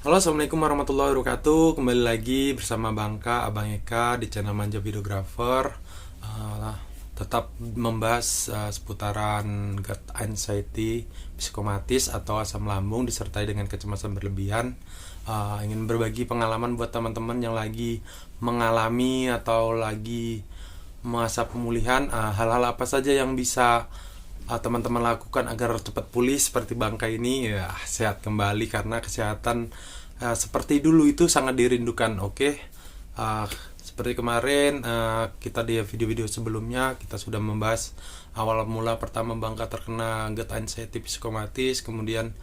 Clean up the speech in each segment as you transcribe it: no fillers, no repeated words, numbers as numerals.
Halo, assalamualaikum warahmatullahi wabarakatuh. Kembali lagi bersama Bangka, Abang Eka di channel Manja Videographer. Uh, Tetap membahas seputaran gut anxiety, psikomatis atau asam lambung disertai dengan kecemasan berlebihan. Ingin berbagi pengalaman buat teman-teman yang lagi mengalami atau lagi masa pemulihan. Hal-hal apa saja yang bisa teman-teman lakukan agar cepat pulih seperti Bangka ini ya, sehat kembali, karena kesehatan seperti dulu itu sangat dirindukan. Oke. Seperti kemarin kita di video-video sebelumnya kita sudah membahas awal mula pertama Bangka terkena gut anxiety psikomatis, kemudian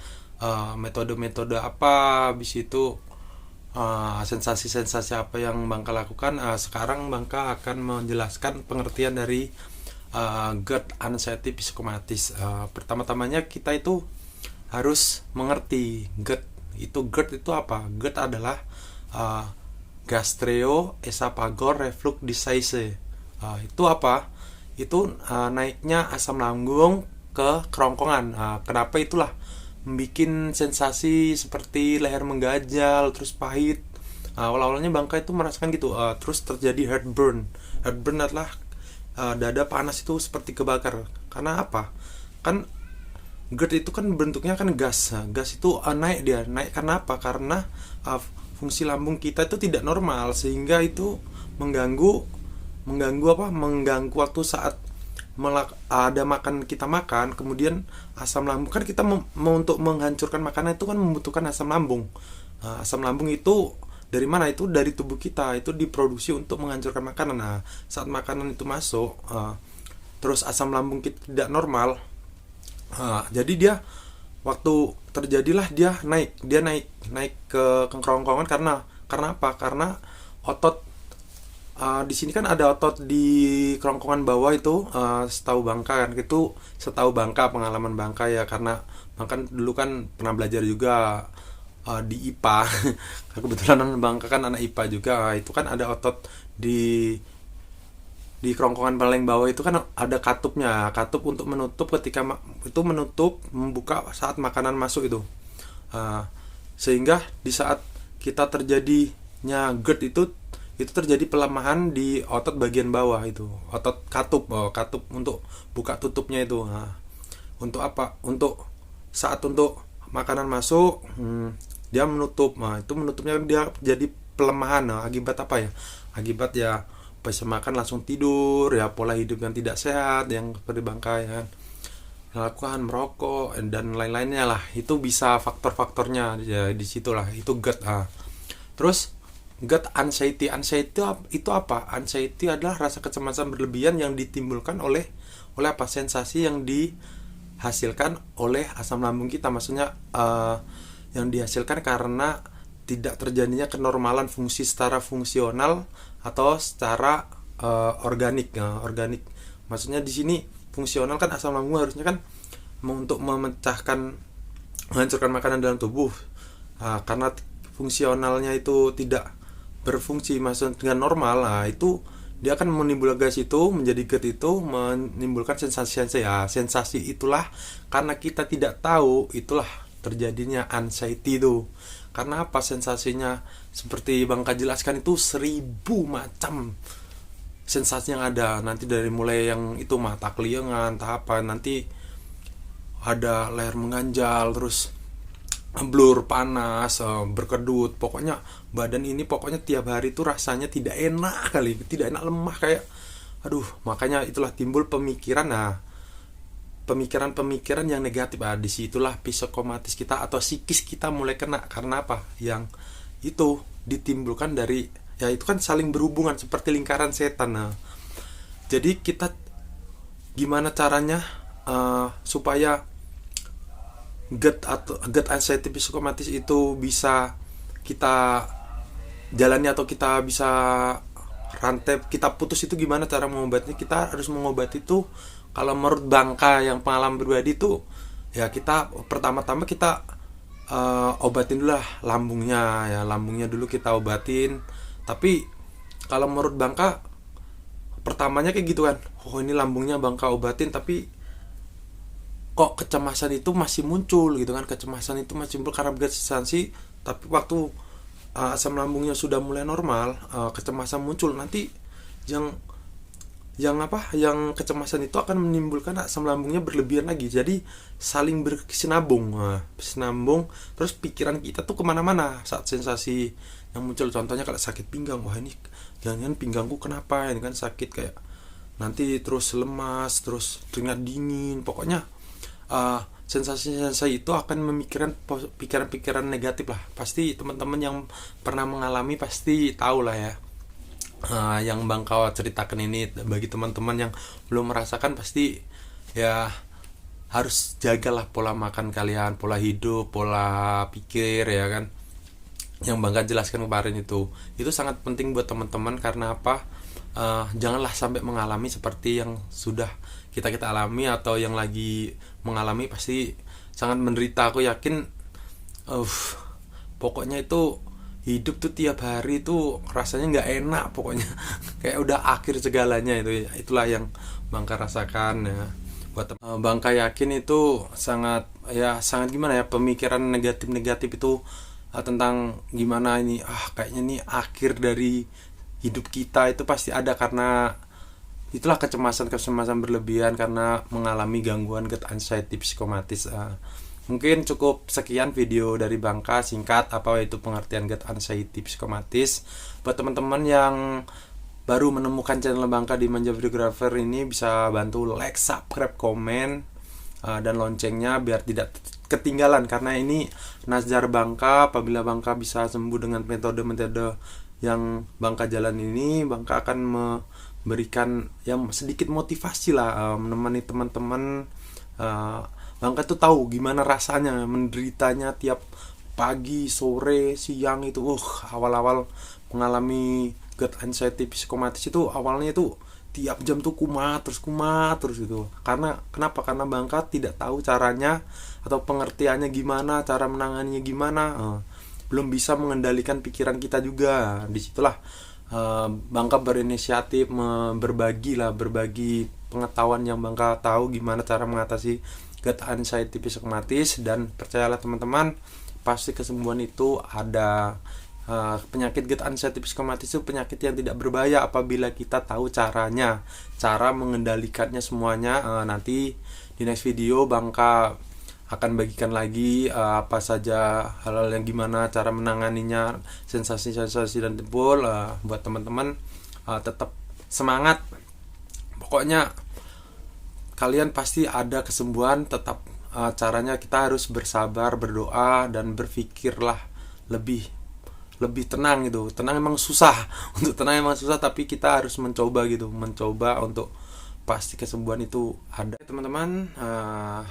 metode-metode apa, habis itu sensasi-sensasi apa yang Bangka lakukan. Sekarang Bangka akan menjelaskan pengertian dari gut anxiety psikomatis. Pertama-tamanya kita itu harus mengerti GERD itu apa. GERD adalah gastroesophageal reflux disease. Itu apa? Itu naiknya asam lambung ke kerongkongan. Kenapa itulah membuat sensasi seperti leher menggajal, terus pahit. Awal-awalnya Bangka itu merasakan gitu. Terus terjadi heartburn. Heartburn adalah dada panas itu seperti kebakar. Karena apa? Kan GERD itu kan bentuknya kan gas. Gas itu naik karena apa? Karena fungsi lambung kita itu tidak normal, sehingga itu mengganggu waktu saat ada kita makan, kemudian asam lambung kan kita untuk menghancurkan makanan itu kan membutuhkan asam lambung. Asam lambung itu dari mana? Itu dari tubuh kita, itu diproduksi untuk menghancurkan makanan. Nah, saat makanan itu masuk, terus asam lambung kita tidak normal, jadi dia waktu terjadilah dia naik ke kerongkongan. Karena apa? Karena otot di sini kan ada otot di kerongkongan bawah itu, setahu Bangka, pengalaman Bangka ya, karena Bangka dulu kan pernah belajar juga di IPA. Kebetulan Bangka kan anak IPA juga. Itu kan ada otot di kerongkongan paling bawah itu kan ada katup untuk menutup ketika membuka saat makanan masuk itu. Sehingga di saat kita terjadinya GERD itu terjadi pelemahan di otot bagian bawah itu, otot katup untuk buka tutupnya itu. Untuk apa? Untuk makanan masuk, dia menutup. Itu menutupnya dia jadi pelemahan. Akibat apa ya? Akibat ya pas makan langsung tidur, ya pola hidup yang tidak sehat yang seperti Bangka ya, melakukan merokok dan lain-lainnya lah. Itu bisa faktor-faktornya ya, di situlah itu GERD. Terus gut anxiety itu apa? Anxiety adalah rasa kecemasan berlebihan yang ditimbulkan oleh apa? Sensasi yang dihasilkan oleh asam lambung kita. Maksudnya yang dihasilkan karena tidak terjadinya kenormalan fungsi secara fungsional atau secara organik. Organik maksudnya di sini fungsional kan asam lambung harusnya kan untuk menghancurkan makanan dalam tubuh. Karena fungsionalnya itu tidak berfungsi maksudnya dengan normal, itu dia akan menimbulkan gas itu menjadi GERD, itu menimbulkan sensasi itulah karena kita tidak tahu, itulah terjadinya anxiety itu. Karena apa? Sensasinya seperti Bangka jelaskan itu 1000 macam sensasi yang ada. Nanti dari mulai yang itu mata keliengan, nanti ada leher mengganjal, terus blur, panas, berkedut. Pokoknya badan ini tiap hari itu rasanya tidak enak kali, tidak enak, lemah kayak aduh. Makanya itulah timbul pemikiran. Pemikiran yang negatif. Disitulah psikomatis kita atau psikis kita mulai kena. Karena apa? Yang itu ditimbulkan dari ya, itu kan saling berhubungan seperti lingkaran setan. Jadi kita gimana caranya supaya GERD anxiety psikomatis itu bisa kita jalani atau kita bisa rantai, kita putus, itu gimana cara mengobati? Kita harus mengobati itu, kalau menurut Bangka yang pengalaman pribadi itu ya, kita pertama-tama kita obatin dulu lah lambungnya dulu kita obatin. Tapi kalau menurut Bangka pertamanya kayak gitu kan, ini lambungnya Bangka obatin, tapi kok kecemasan itu masih muncul gitu kan. Kecemasan itu masih muncul karena berat sensasi Tapi waktu asam lambungnya sudah mulai normal, kecemasan muncul, nanti yang yang kecemasan itu akan menimbulkan asam lambungnya berlebihan lagi, jadi saling berkesinambung. Berkesinambung, terus pikiran kita tuh kemana-mana saat sensasi yang muncul. Contohnya kalau sakit pinggang, wah ini jangan-jangan pinggangku kenapa, ini kan sakit, kayak nanti terus lemas, terus keringat dingin, pokoknya sensasi-sensasi itu akan memikirkan pikiran-pikiran negatif lah. Pasti teman-teman yang pernah mengalami pasti tahu lah ya. Yang Bang Kawa ceritakan ini, bagi teman-teman yang belum merasakan pasti ya harus jagalah pola makan kalian, pola hidup, pola pikir ya kan. Yang Bang Kawa jelaskan kemarin itu sangat penting buat teman-teman. Karena apa? Janganlah sampai mengalami seperti yang sudah kita alami atau yang lagi mengalami, pasti sangat menderita. Aku yakin pokoknya itu hidup tuh tiap hari tuh rasanya nggak enak pokoknya. Kayak udah akhir segalanya itu. Itulah yang Bangka rasakan ya. Buat Bangka yakin itu sangat gimana ya, pemikiran negatif itu tentang gimana ini kayaknya nih akhir dari hidup kita itu pasti ada, karena itulah kecemasan berlebihan karena mengalami gangguan GERD anxiety psikomatis. Mungkin cukup sekian video dari Bangka, singkat apa itu pengertian GERD anxiety psikomatis. Buat teman-teman yang baru menemukan channel Bangka di Manja Videographer ini, bisa bantu like, subscribe, komen, dan loncengnya biar tidak ketinggalan. Karena ini nazar Bangka, apabila Bangka bisa sembuh dengan metode-metode yang Bangka jalan ini, Bangka akan memberikan yang sedikit motivasi lah, menemani teman-teman. Bangka tuh tahu gimana rasanya menderitanya tiap pagi, sore, siang itu. Awal-awal mengalami GERD anxiety psikomatis itu awalnya itu tiap jam tuh kumat terus gitu. Kenapa? Karena Bangka tidak tahu caranya atau pengertiannya gimana, cara menanganinya gimana. Belum bisa mengendalikan pikiran kita juga. Disitulah Bangka berinisiatif berbagi pengetahuan yang Bangka tahu gimana cara mengatasi GERD anxiety psikomatis. Dan percayalah teman-teman, pasti kesembuhan itu ada. Penyakit GERD anxiety psikomatis itu penyakit yang tidak berbahaya apabila kita tahu caranya, cara mengendalikannya semuanya. Nanti di next video Bangka akan bagikan lagi apa saja hal-hal yang gimana cara menanganinya, sensasi-sensasi dan timbul. Buat teman-teman tetap semangat, pokoknya kalian pasti ada kesembuhan. Tetap caranya kita harus bersabar, berdoa, dan berpikirlah lebih tenang gitu. Tenang emang susah untuk tenang emang susah, tapi kita harus mencoba untuk pasti kesembuhan itu ada. Teman-teman,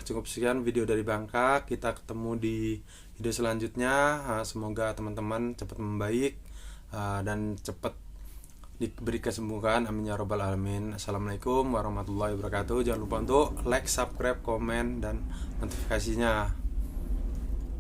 cukup sekian video dari Bangka. Kita ketemu di video selanjutnya. Semoga teman-teman cepat membaik dan cepat diberi kesembuhan, amin ya robbal alamin. Assalamualaikum warahmatullahi wabarakatuh. Jangan lupa untuk like, subscribe, komen, dan notifikasinya.